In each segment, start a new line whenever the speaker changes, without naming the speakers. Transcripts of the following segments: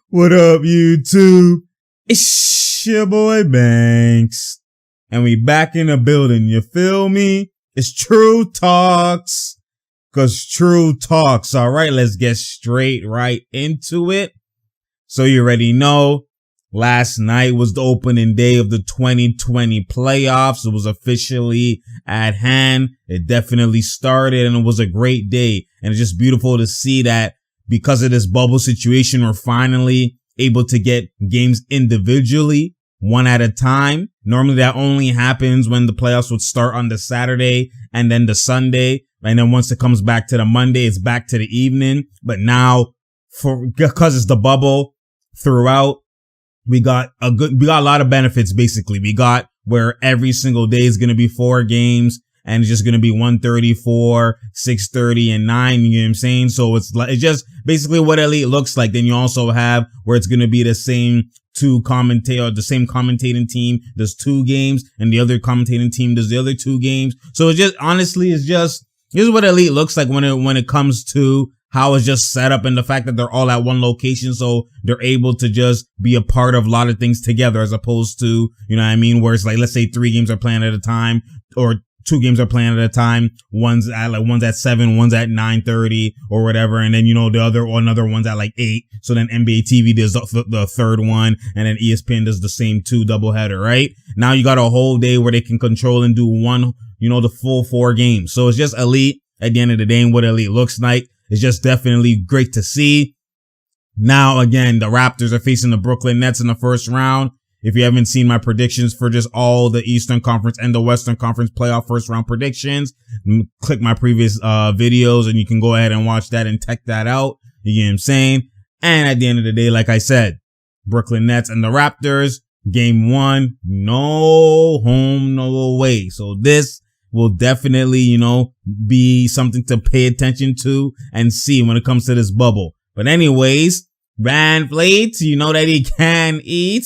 What up, YouTube? It's your boy Banks. And we back in the building, you feel me? It's True Talks. Cause True Talks, alright, let's get straight right into it. So you already know, last night was the opening day of the 2020 playoffs. It was officially at hand. It definitely started and it was a great day. And it's just beautiful to see that because of this bubble situation, we're finally able to get games individually, one at a time. Normally that only happens when the playoffs would start on the Saturday and then the Sunday. And then once it comes back to the Monday, it's back to the evening. But now, because it's the bubble throughout, we got a lot of benefits, basically. We got where every single day is going to be 4 games. And it's just going to be 1:34, 6:30, and 9. You know what I'm saying? So it's just basically what Elite looks like. Then you also have where it's going to be the same the same commentating team does 2 games, and the other commentating team does the other 2 games. So it's just, honestly, this is what Elite looks like when it comes to how it's just set up and the fact that they're all at one location. So they're able to just be a part of a lot of things together, as opposed to, you know what I mean? Where it's like, let's say 3 games are playing at a time, or 2 games are playing at a time. One's at 7, one's at 9:30 or whatever. And then, you know, another one's at like 8. So then NBA TV does the third one, and then ESPN does the same 2 doubleheader, right? Now you got a whole day where they can control and do one, you know, the full 4 games. So it's just Elite at the end of the day, and what Elite looks like. It's just definitely great to see. Now, again, the Raptors are facing the Brooklyn Nets in the first round. If you haven't seen my predictions for just all the Eastern Conference and the Western Conference playoff first round predictions, click my previous videos and you can go ahead and watch that and check that out. You know what I'm saying? And at the end of the day, like I said, Brooklyn Nets and the Raptors, game 1, no home, no away. So this will definitely, you know, be something to pay attention to and see when it comes to this bubble. But anyways, Vanvleet, you know that he can eat.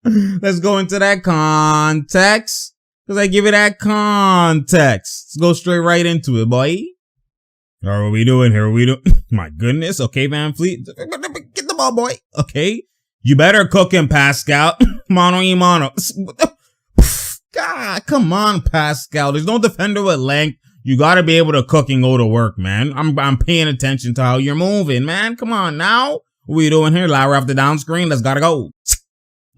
Let's go into that context, because I give it that context. Let's go straight right into it, boy. All right, what we doing here? My goodness. Okay, Vanvleet, get the ball, boy. Okay, you better cook him, Pascal. Mano y mano. God, come on, Pascal. There's no defender with length. You gotta be able to cook and go to work, man. I'm paying attention to how you're moving, man. Come on now. What are you doing here? Lowry off the down screen. Let's gotta go.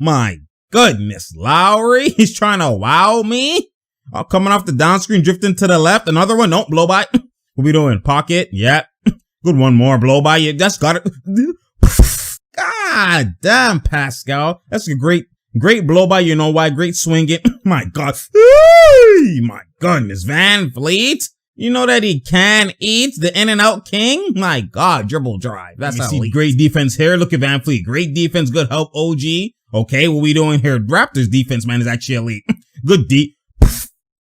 My goodness, Lowry. He's trying to wow me. Oh, coming off the down screen, drifting to the left. Another one. Nope, blow by. What we doing? Pocket. Yep. Good one more. Blow by. You just got it. God damn, Pascal. That's a great blow by, you know why? Great swinging. My God. My goodness. Vanvleet. You know that he can eat, the in and out king? My God. Dribble drive. That's how elite. Great defense here. Look at Vanvleet. Great defense. Good help. OG. Okay. What we doing here? Raptors defense, man, is actually elite. Good deep.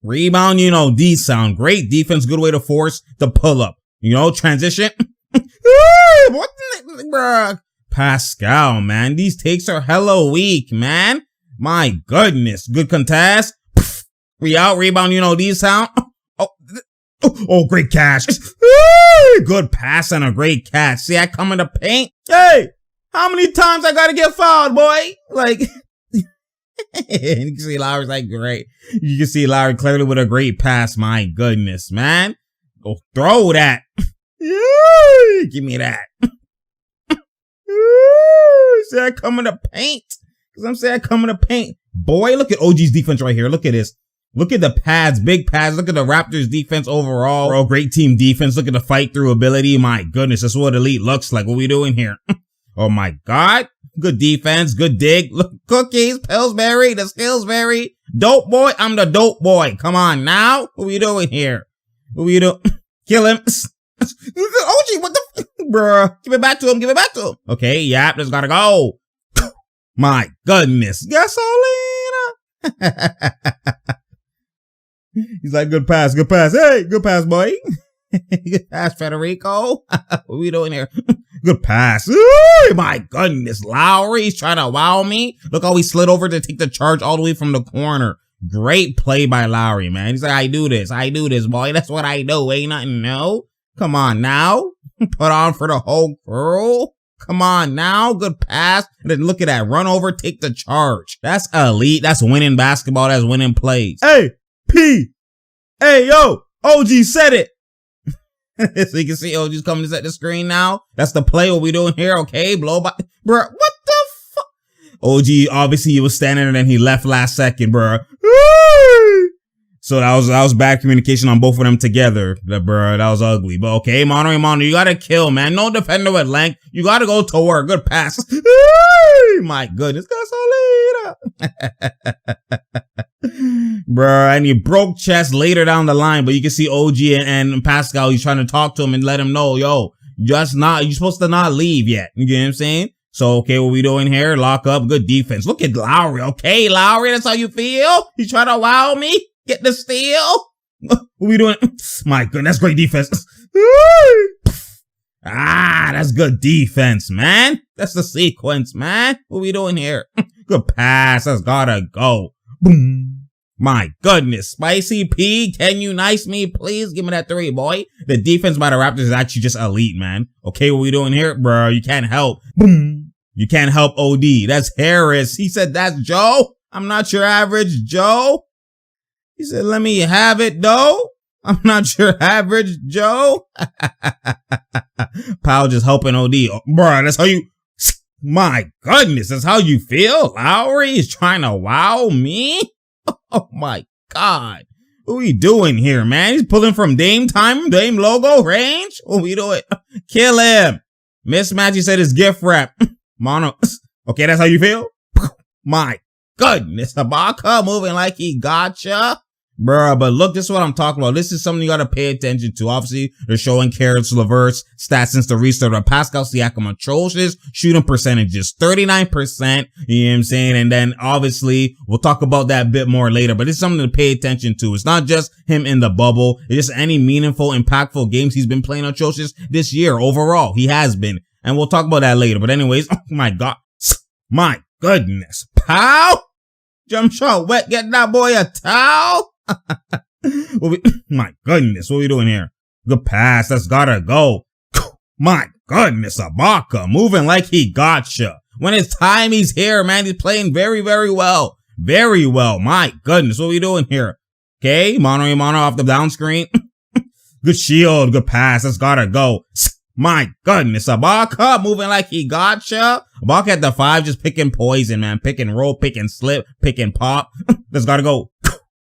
Rebound, you know, D sound. Great defense. Good way to force the pull up. You know, transition. What the, bruh? Pascal, man, these takes are hella weak, man. My goodness. Good contest. We out. Rebound, you know, these sound. Oh, great catch. Good pass and a great catch. See, I come in the paint. Hey, how many times I gotta get fouled, boy? Like, you can see Lowry's like, great. You can see Lowry clearly with a great pass. My goodness, man. Go throw that. Give me that. See, I come in the paint. Cause I'm saying I come in the paint. Boy, look at OG's defense right here. Look at this. Look at the pads, big pads. Look at the Raptors defense overall. Bro, great team defense. Look at the fight through ability. My goodness, that's what elite looks like. What we doing here? Oh my God. Good defense. Good dig. Look, cookies, Pillsbury, the Skillsbury. Dope boy. I'm the dope boy. Come on now. What we doing here? What we do? Kill him. OG, what the bruh? Give it back to him. Give it back to him. Okay, yep, just gotta go. My goodness. Gasolina. He's like, good pass, good pass. Hey, good pass, boy. Good pass, Federico. What are we doing here? Good pass. Ooh, my goodness. Lowry's trying to wow me. Look how he slid over to take the charge all the way from the corner. Great play by Lowry, man. He's like, I do this, boy. That's what I do. Ain't nothing, no. Come on now. Put on for the whole crew. Come on now. Good pass. And then look at that. Run over. Take the charge. That's elite. That's winning basketball. That's winning plays. Hey, P. Hey, yo. OG said it. So you can see OG's coming to set the screen now. That's the play. What we doing here. Okay. Blow by. Bruh. What the fuck? OG, obviously he was standing and then he left last second, bruh. So that was bad communication on both of them together, bro. That was ugly. But okay, Mono, you gotta kill, man. No defender with length. You gotta go to work. Good pass. My goodness, bro. And he broke chest later down the line, but you can see OG and Pascal. He's trying to talk to him and let him know, yo, you're supposed to not leave yet. You get what I'm saying? So, okay, what we doing here? Lock up. Good defense. Look at Lowry. Okay, Lowry, that's how you feel? You trying to wow me? Get the steal? What we doing? My goodness, that's great defense. That's good defense, man. That's the sequence, man. What we doing here? Good pass. That's gotta go. Boom. My goodness. Spicy P, can you nice me, please? Give me that 3, boy. The defense by the Raptors is actually just elite, man. Okay, what we doing here? Bro, you can't help. Boom. You can't help OD. That's Harris. He said that's Joe. I'm not your average Joe. He said, let me have it, though. I'm not your average Joe. Powell just helping OD. Oh, bro, that's how you... My goodness, that's how you feel? Lowry is trying to wow me? Oh, my God. What we doing here, man? He's pulling from Dame time, Dame logo range? What we doing? Kill him. Mismatch, he said his gift wrap. Mono. Okay, that's how you feel? My goodness. Ibaka moving like he gotcha. Bruh, but look, this is what I'm talking about. This is something you gotta pay attention to. Obviously, they're showing Caris LeVert's stats since the restart of Pascal Siakam atrocious shooting percentages, 39%, you know what I'm saying? And then obviously, we'll talk about that a bit more later, but it's something to pay attention to. It's not just him in the bubble. It's just any meaningful, impactful games he's been playing atrocious this year overall. He has been. And we'll talk about that later. But anyways, oh my God. My goodness. Pow! Jump shot wet. Get that boy a towel. My goodness, what are we doing here? Good pass, that's gotta go. My goodness, Ibaka moving like he gotcha. When it's time, he's here, man. He's playing very, very well. Very well. My goodness, what are we doing here? Okay, mono off the down screen. Good shield, good pass, that's gotta go. My goodness, Ibaka moving like he gotcha. Ibaka at the 5 just picking poison, man. Pick and roll, pick and slip, pick and pop. That's gotta go.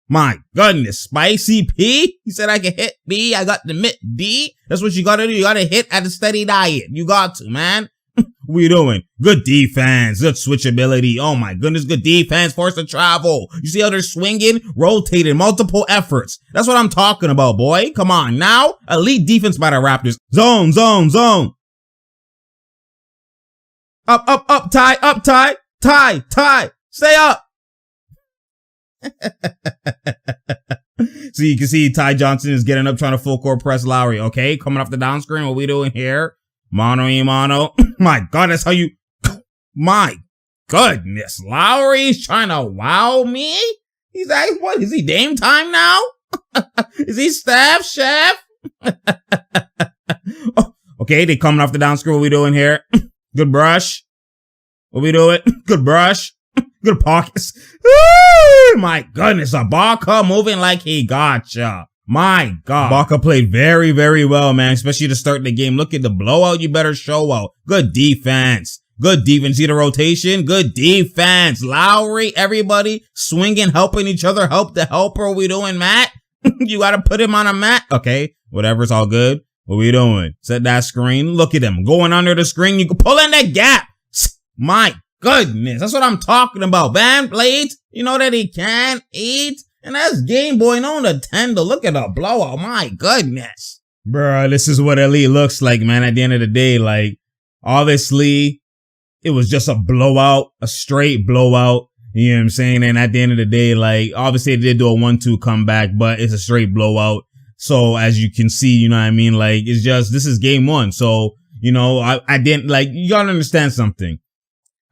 My goodness, Spicy P. He said I can hit B. I got the mid D. That's what you gotta do. You gotta hit at a steady diet. You got to, man. What are you doing? Good defense. Good switchability. Oh my goodness. Good defense. Force to travel. You see how they're swinging? Rotating. Multiple efforts. That's what I'm talking about, boy. Come on now. Elite defense by the Raptors. Zone, zone, zone. Up, up, up, tie, up, tie, tie, tie. Stay up. So you can see Ty Johnson is getting up trying to full court press Lowry. Okay, coming off the down screen. What we doing here? Mono e mono. My God, that's how you... My goodness. Lowry's trying to wow me? He's like, what? Is he Dame time now? Is he staff chef? Oh, okay, they coming off the down screen. What we doing here? Good brush. What we doing? Good brush. Good pockets. My goodness, Ibaka moving like he gotcha. My God. Ibaka played very, very well, man, especially to start the game. Look at the blowout. You better show out. Good defense. Good defense. See the rotation? Good defense. Lowry, everybody swinging, helping each other. Help the helper. What we doing, Matt? You got to put him on a mat. Okay, whatever. It's all good. What we doing? Set that screen. Look at him going under the screen. You can pull in that gap. My goodness, that's what I'm talking about. Vanvleet, you know that he can eat. And that's Game Boy on the tender. Look at the blowout. My goodness. Bruh, this is what elite looks like, man. At the end of the day, like, obviously, it was just a blowout, a straight blowout. You know what I'm saying? And at the end of the day, like, obviously they did do a 1-2 comeback, but it's a straight blowout. So as you can see, you know what I mean? Like, it's just, this is game 1. So, you know, I didn't, like, you gotta understand something.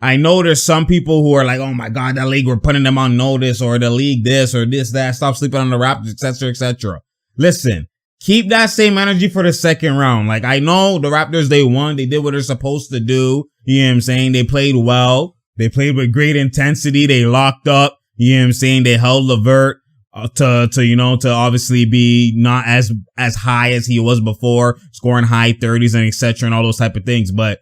I know there's some people who are like, oh my God, that league, we're putting them on notice, or the league this or this, that. Stop sleeping on the Raptors, etc., etc. Listen, keep that same energy for the second round. Like, I know the Raptors, they won. They did what they're supposed to do. You know what I'm saying? They played well. They played with great intensity. They locked up. You know what I'm saying? They held LeVert to obviously be not as high as he was before, scoring high 30s and etc. and all those type of things. But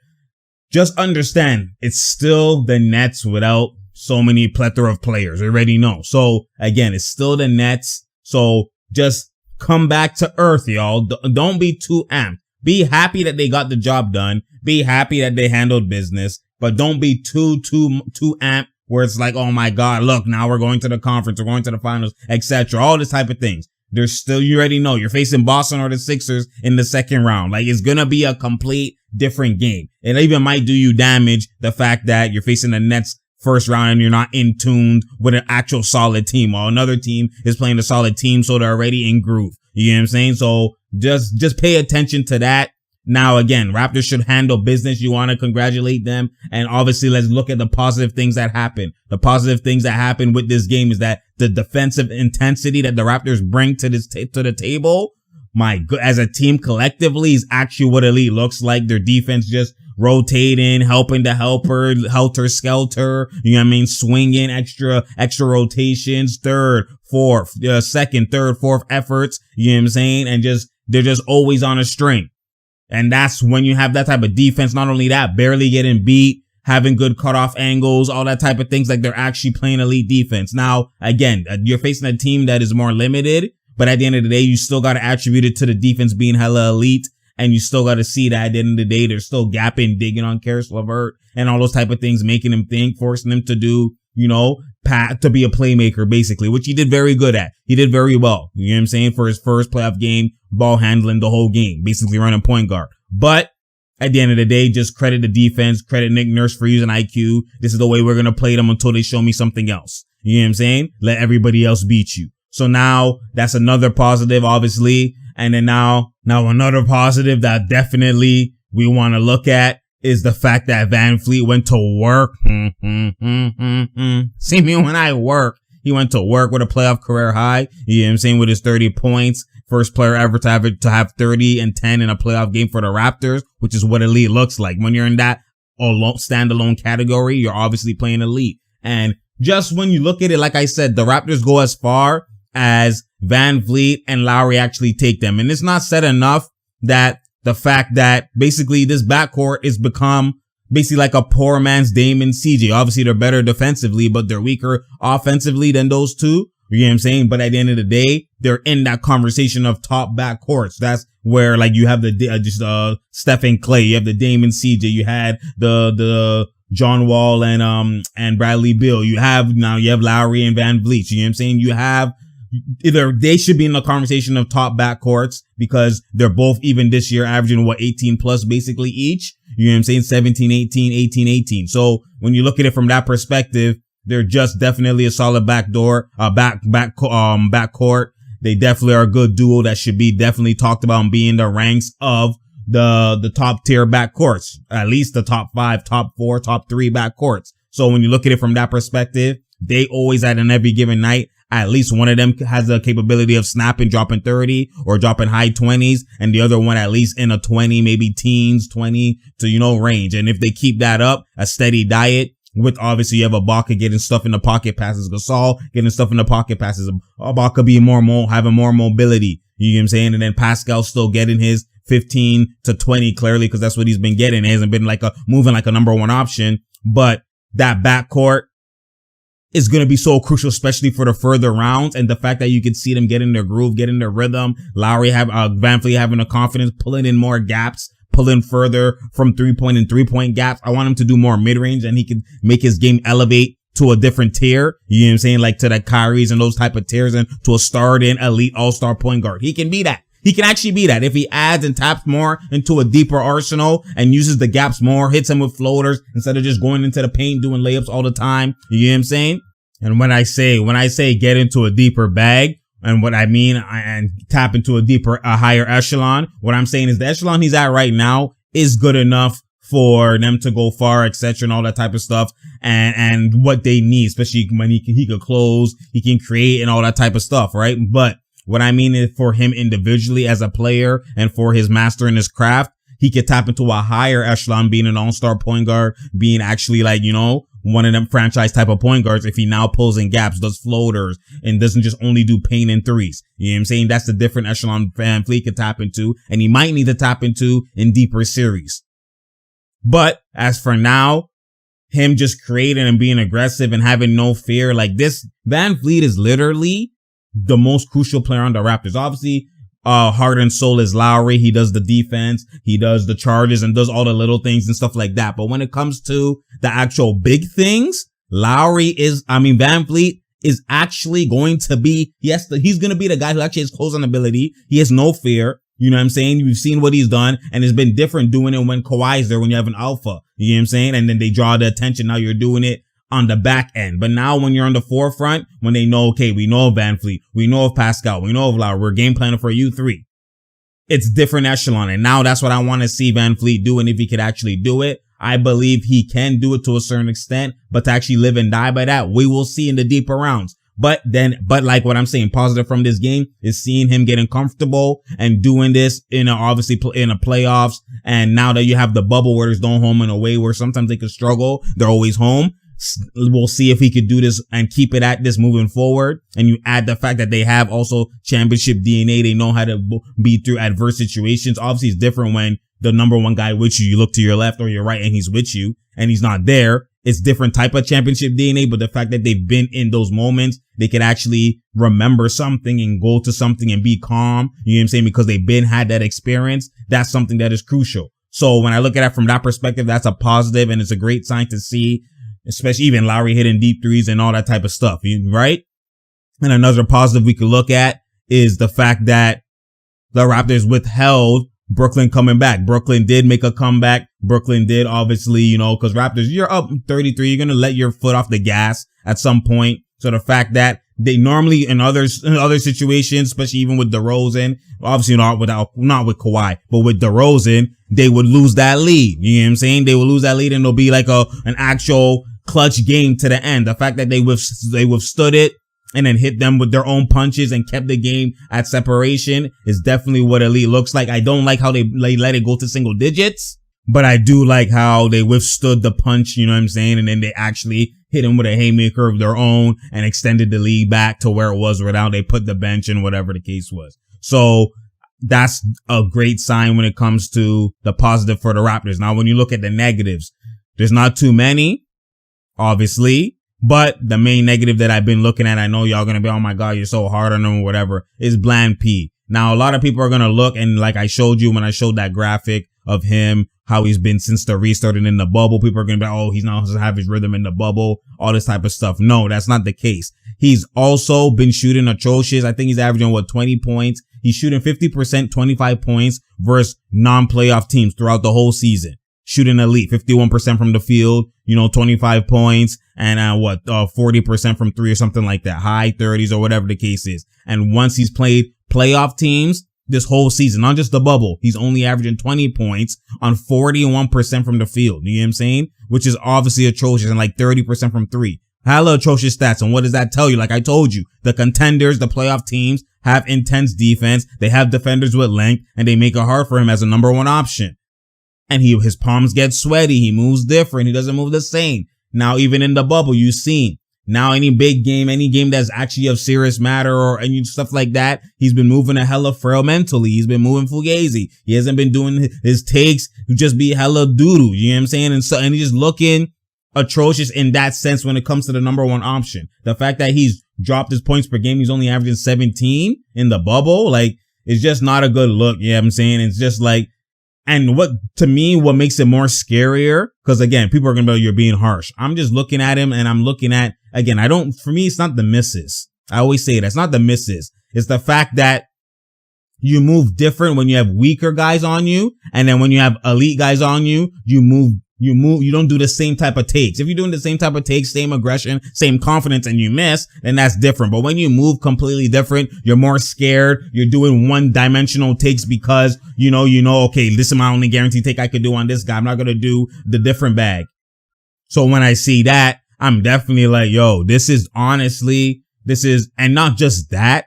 just understand, it's still the Nets without so many plethora of players. You already know. So again, it's still the Nets. So just come back to earth, y'all. Don't be too amped. Be happy that they got the job done. Be happy that they handled business, but don't be too amped where it's like, oh my God, look, now we're going to the conference, we're going to the finals, etc. All this type of things. There's still, you already know, you're facing Boston or the Sixers in the second round. Like, it's gonna be a complete different game. It even might do you damage, the fact that you're facing the Nets first round and you're not in tuned with an actual solid team, while another team is playing a solid team, so they're already in groove. You know what I'm saying? So just pay attention to that. Now, again, Raptors should handle business. You want to congratulate them. And obviously, let's look at the positive things that happen. The positive things that happen with this game is that the defensive intensity that the Raptors bring to the table, as a team collectively, is actually what elite looks like. Their defense just rotating, helping the helper, helter-skelter, you know what I mean? Swinging, extra rotations, second, third, fourth efforts, you know what I'm saying? And they're just always on a string. And that's when you have that type of defense. Not only that, barely getting beat, having good cutoff angles, all that type of things. Like, they're actually playing elite defense. Now, again, you're facing a team that is more limited, but at the end of the day, you still got to attribute it to the defense being hella elite. And you still got to see that at the end of the day, they're still gapping, digging on Karis LeVert and all those type of things, making him think, forcing him to do, to be a playmaker, basically, which he did very good at. He did very well. You know what I'm saying? For his first playoff game, ball handling the whole game, basically running point guard. But at the end of the day, just credit the defense, credit Nick Nurse for using IQ. This is the way we're going to play them until they show me something else. You know what I'm saying? Let everybody else beat you. So now that's another positive, obviously. And then now another positive that definitely we want to look at is the fact that Vanvleet went to work. See me when I work. He went to work with a playoff career high. You know what I'm saying? With his 30 points. First player ever to have 30 and 10 in a playoff game for the Raptors, which is what elite looks like. When you're in that standalone category, you're obviously playing elite. And just when you look at it, like I said, the Raptors go as far as Vanvleet and Lowry actually take them. And it's not said enough that the fact that basically this backcourt is become basically like a poor man's Dame and CJ. Obviously, they're better defensively, but they're weaker offensively than those two. You know what I'm saying? But at the end of the day, they're in that conversation of top backcourts. That's where, like, you have the Steph and Clay, you have the Dame and CJ, you had the John Wall and Bradley Beal. You have Lowry and Vanvleet. You know what I'm saying? You have either they should be in the conversation of top backcourts because they're both even this year averaging 18 plus basically each. You know what I'm saying? 17, 18, 18, 18. So when you look at it from that perspective, they're just definitely a solid backcourt. They definitely are a good duo that should be definitely talked about and be in the ranks of the top tier backcourts, at least the top 5, top 4, top 3 backcourts. So when you look at it from that perspective, they always at an every given night, at least one of them has the capability of snapping, dropping 30 or dropping high 20s, and the other one at least in a 20, maybe teens, 20 to, range. And if they keep that up, a steady diet, with obviously you have Ibaka getting stuff in the pocket passes, Gasol getting stuff in the pocket passes, Ibaka being having more mobility. You know what I'm saying? And then Pascal still getting his 15 to 20 clearly because that's what he's been getting. It hasn't been moving like a number one option, but that backcourt is going to be so crucial, especially for the further rounds. And the fact that you can see them get in their groove, get in their rhythm. Lowry Vanvleet having the confidence, pulling in more gaps, pulling further from 3-point gaps. I want him to do more mid-range and he can make his game elevate to a different tier. You know what I'm saying? Like to the Kyries and those type of tiers and to a starred-in elite all-star point guard. He can be that. He can actually be that if he adds and taps more into a deeper arsenal and uses the gaps more, hits them with floaters instead of just going into the paint doing layups all the time. You know what I'm saying? And when I say get into a deeper bag, and what I mean, and tap into a higher echelon, what I'm saying is the echelon he's at right now is good enough for them to go far, etc., and all that type of stuff, and what they need, especially when he could close, he can create, and all that type of stuff, right? But What I mean is for him individually as a player and for his master in his craft, he could tap into a higher echelon, being an all-star point guard, being actually like, one of them franchise type of point guards if he now pulls in gaps, does floaters, and doesn't just only do paint and threes. You know what I'm saying? That's the different echelon VanVleet could tap into, and he might need to tap into in deeper series. But as for now, him just creating and being aggressive and having no fear, like this, VanVleet is literally the most crucial player on the Raptors. Obviously, heart and soul is Lowry. He does the defense, he does the charges, and does all the little things and stuff like that. But when it comes to the actual big things, VanVleet is actually going to be, he's going to be the guy who actually has close on ability. He has no fear. You know what I'm saying? You've seen what he's done, and it's been different doing it when Kawhi is there, when you have an alpha. You know what I'm saying? And then they draw the attention. Now you're doing it on the back end. But now when you're on the forefront, when they know, okay, we know of VanVleet, we know of Pascal, we know of Lowry, we're game planning for you three. It's different echelon. And now that's what I want to see VanVleet do. And if he could actually do it, I believe he can do it to a certain extent, but to actually live and die by that, we will see in the deeper rounds. But like what I'm saying, positive from this game is seeing him getting comfortable and doing this in a playoffs. And now that you have the bubble where there's no home and away, where sometimes they could struggle, they're always home. We'll see if he could do this and keep it at this moving forward. And you add the fact that they have also championship DNA. They know how to be through adverse situations. Obviously, it's different when the number one guy with you look to your left or your right and he's with you and he's not there. It's different type of championship DNA, but the fact that they've been in those moments, they can actually remember something and go to something and be calm. You know what I'm saying? Because they've had that experience. That's something that is crucial. So when I look at it from that perspective, that's a positive, and it's a great sign to see, especially even Lowry hitting deep threes and all that type of stuff, right? And another positive we could look at is the fact that the Raptors withheld Brooklyn coming back. Brooklyn did make a comeback. Brooklyn did, obviously, cause Raptors, you're up 33. You're going to let your foot off the gas at some point. So the fact that they normally in other situations, especially even with DeRozan, obviously not with Kawhi, but with DeRozan, they would lose that lead. You know what I'm saying? They will lose that lead and it'll be like an actual clutch game to the end. The fact that they withstood it and then hit them with their own punches and kept the game at separation is definitely what elite looks like. I don't like how they let it go to single digits, but I do like how they withstood the punch, you know what I'm saying? And then they actually hit him with a haymaker of their own and extended the lead back to where it was without they put the bench in, whatever the case was. So that's a great sign when it comes to the positive for the Raptors. Now, when you look at the negatives, there's not too many, obviously. But the main negative that I've been looking at, I know y'all gonna be, oh my God, you're so hard on him or whatever, is Bland P. Now, a lot of people are gonna look, and like I showed you when I showed that graphic of him, how he's been since the restart and in the bubble, people are gonna be, oh, he's not gonna have his rhythm in the bubble, all this type of stuff. No, that's not the case. He's also been shooting atrocious. I think he's averaging 20 points. He's shooting 50%, 25 points versus non-playoff teams throughout the whole season. Shooting elite, 51% from the field, 25 points and 40% from three or something like that. High 30s or whatever the case is. And once he's played playoff teams this whole season, not just the bubble, he's only averaging 20 points on 41% from the field. You know what I'm saying? Which is obviously atrocious, and like 30% from three. Hella atrocious stats. And what does that tell you? Like I told you, the contenders, the playoff teams have intense defense. They have defenders with length, and they make it hard for him as a number one option. And his palms get sweaty. He moves different. He doesn't move the same. Now, even in the bubble, you've seen now any big game, any game that's actually of serious matter or any stuff like that, he's been moving a hella frail mentally. He's been moving fugazi. He hasn't been doing his takes to just be hella doo-doo. You know what I'm saying? And he's just looking atrocious in that sense when it comes to the number one option. The fact that he's dropped his points per game, he's only averaging 17 in the bubble, like, it's just not a good look. You know what I'm saying? It's just like, and what makes it more scarier, because again, people are going to be, you're being harsh. I'm just looking at him and I'm looking at, again, for me, it's not the misses. I always say that. It's not the misses. It's the fact that you move different when you have weaker guys on you. And then when you have elite guys on you, you don't do the same type of takes. If you're doing the same type of takes, same aggression, same confidence, and you miss, then that's different. But when you move completely different, you're more scared. You're doing one-dimensional takes because okay, this is my only guaranteed take I could do on this guy. I'm not going to do the different bag. So when I see that, I'm definitely like, yo, and not just that,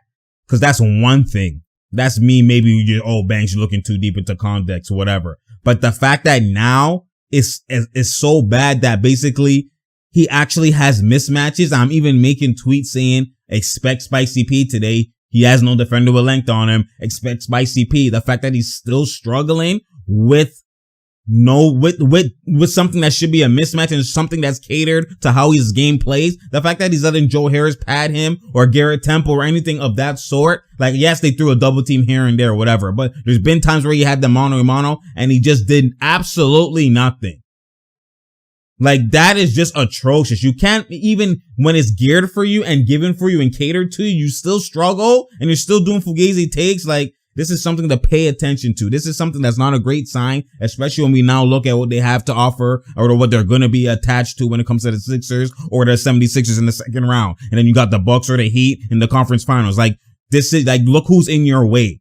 Cause that's one thing. That's me. Maybe Banks, you're looking too deep into context, whatever. But the fact that now is so bad that basically he actually has mismatches. I'm even making tweets saying, expect Spicy P today. He has no defender with length on him. Expect Spicy P. The fact that he's still struggling with something that should be a mismatch and something that's catered to how his game plays. The fact that he's letting Joe Harris pad him or Garrett Temple or anything of that sort. Like, yes, they threw a double team here and there or whatever, but there's been times where he had the mano and he just did absolutely nothing. Like, that is just atrocious. You can't, even when it's geared for you and given for you and catered to you, you still struggle and you're still doing Fugazi takes. Like, this is something to pay attention to. This is something that's not a great sign, especially when we now look at what they have to offer or what they're going to be attached to when it comes to the Sixers or the 76ers in the second round. And then you got the Bucks or the Heat in the conference finals. Like, this is like, look who's in your way.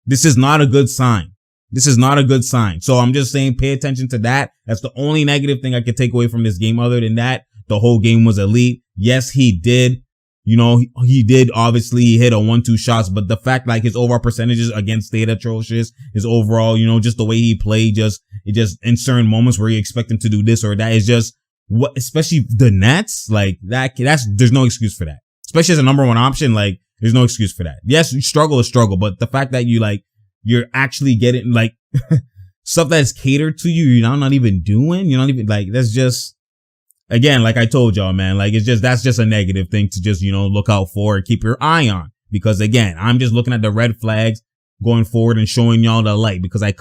This is not a good sign. This is not a good sign. So I'm just saying, pay attention to that. That's the only negative thing I could take away from this game. Other than that, the whole game was elite. Yes, he did. He did obviously hit a 1-2 shots, but the fact like his overall percentages against stayed atrocious. His overall, just the way he played, just in certain moments where you expect him to do this or that is just what, especially the Nets, like there's no excuse for that. Especially as a number one option, like there's no excuse for that. Yes, struggle is struggle, but the fact that you're actually getting like stuff that's catered to you, you're not even doing, that's just, again, like I told y'all, man, like that's just a negative thing to just, look out for and keep your eye on. Because again, I'm just looking at the red flags going forward and showing y'all the light because I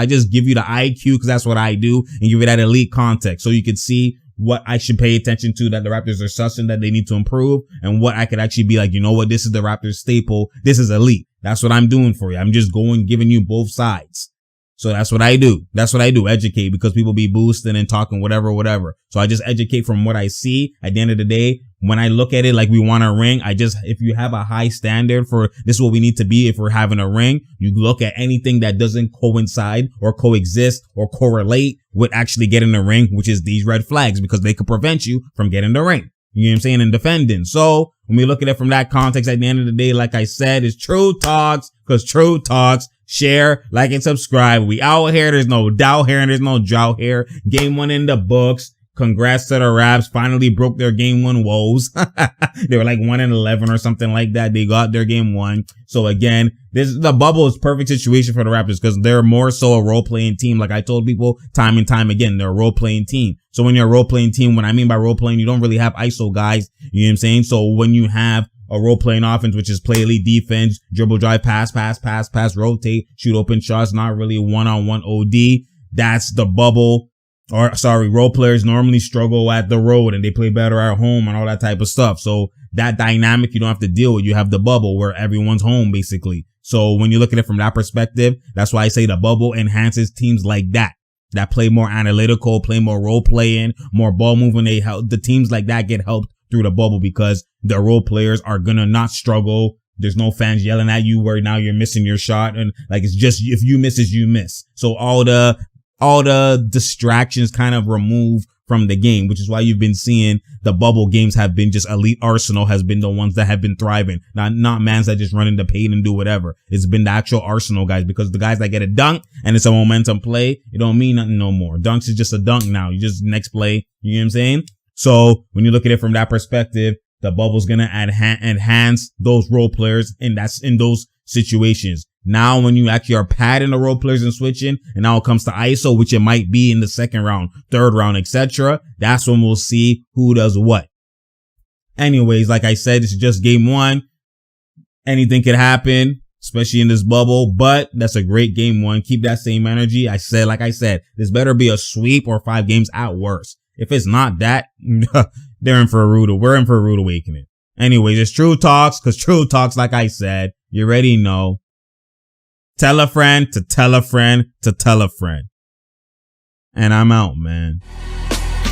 just give you the IQ because that's what I do and give you that elite context so you could see what I should pay attention to that the Raptors are sussing that they need to improve and what I could actually be like, this is the Raptors staple. This is elite. That's what I'm doing for you. I'm just giving you both sides. So that's what I do. Educate because people be boosting and talking whatever. So I just educate from what I see. At the end of the day, when I look at it like we want a ring, if you have a high standard for this is what we need to be if we're having a ring, you look at anything that doesn't coincide or coexist or correlate with actually getting a ring, which is these red flags because they could prevent you from getting the ring. You know what I'm saying? And defending. So when we look at it from that context, at the end of the day, like I said, it's True Talks because True Talks. Share, like, and subscribe. We out here. There's no doubt here and there's no drought here. Game 1 in the books. Congrats to the Raps. Finally broke their game 1 woes. They were like 1-11 or something like that. They got their game 1. So again, the bubble is perfect situation for the Raptors because they're more so a role-playing team. Like I told people time and time again, they're a role-playing team. So when you're a role-playing team, what I mean by role-playing, you don't really have ISO guys. You know what I'm saying? So when you have a role-playing offense, which is play elite defense, dribble, drive, pass, rotate, shoot open shots, not really one-on-one OD. That's the bubble. Role players normally struggle at the road and they play better at home and all that type of stuff. So that dynamic you don't have to deal with. You have the bubble where everyone's home basically. So when you look at it from that perspective, that's why I say the bubble enhances teams like that play more analytical, play more role-playing, more ball moving. The teams like that get helped through the bubble because the role players are gonna not struggle. There's no fans yelling at you where now you're missing your shot. And like, it's just, if you miss, you miss. So all the distractions kind of remove from the game, which is why you've been seeing the bubble games have been just elite. Arsenal has been the ones that have been thriving. Not mans that just run in the paint and do whatever. It's been the actual Arsenal guys because the guys that get a dunk and it's a momentum play, it don't mean nothing no more. Dunks is just a dunk now. You just next play. You know what I'm saying? So when you look at it from that perspective, the bubble's going to enhance those role players and that's in those situations. Now, when you actually are padding the role players and switching, and now it comes to ISO, which it might be in the second round, third round, etc. That's when we'll see who does what. Anyways, like I said, this is just game 1. Anything could happen, especially in this bubble, but that's a great game 1. Keep that same energy. Like I said, this better be a sweep or 5 games at worst. If it's not that, we're in for a rude awakening. Anyways, it's True Talks, because True Talks, like I said, you already know. Tell a friend to tell a friend to tell a friend. And I'm out, man.